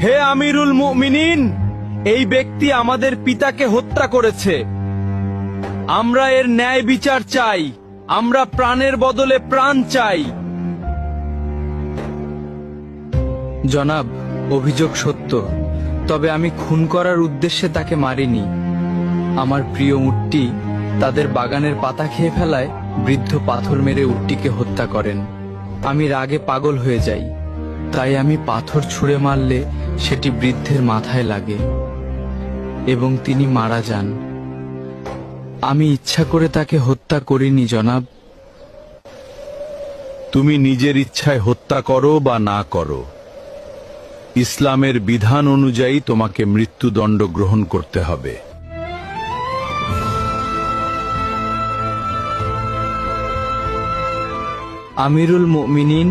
হে আমিরুল মুমিনিন, এই ব্যক্তি আমাদের পিতাকে হত্যা করেছে। আমরা এর ন্যায় বিচার চাই। আমরা প্রাণের বদলে প্রাণ চাই। জনাব, অভিযোগ সত্য, তবে আমি খুন করার উদ্দেশ্যে তাকে মারিনি। আমার প্রিয় উটটি তাদের বাগানের পাতা খেয়ে ফেলায় বৃদ্ধ পাথর মেরে উটটিকে হত্যা করেন। আমি রাগে পাগল হয়ে যাই, তাই আমি পাথর ছুঁড়ে মারলে সেটি বৃদ্ধের মাথায় লাগে এবং তিনি মারা যান। আমি ইচ্ছা করে তাকে হত্যা করিনি জনাব। তুমি নিজের ইচ্ছায় হত্যা করো বা না করো, ইসলামের বিধান অনুযায়ী তোমাকে মৃত্যুদণ্ড গ্রহণ করতে হবে। আমিরুল মুমিনিন,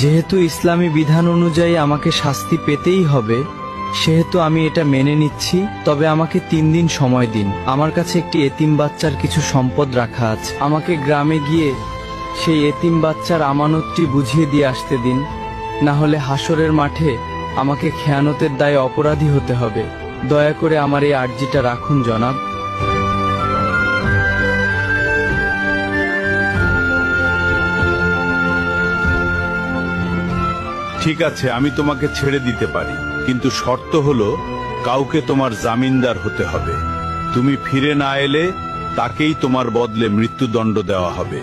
যেহেতু ইসলামী বিধান অনুযায়ী আমাকে শাস্তি পেতেই হবে, সেহেতু আমি এটা মেনে নিচ্ছি। তবে আমাকে 3 দিন সময় দিন। আমার কাছে একটি এতিম বাচ্চার কিছু সম্পদ রাখা আছে। আমাকে গ্রামে গিয়ে সেই এতিম বাচ্চার আমানতটি বুঝিয়ে দিয়ে আসতে দিন, না হলে হাসরের মাঠে আমাকে খেয়ানতের দায়ে অপরাধী হতে হবে। দয়া করে আমার এই আর্জিটা রাখুন জনাব। ঠিক আছে, আমি তোমাকে ছেড়ে দিতে পারি, কিন্তু শর্ত হলো কাউকে তোমার জামিনদার হতে হবে। তুমি ফিরে না এলে তাকেই তোমার বদলে মৃত্যুদণ্ড দেওয়া হবে।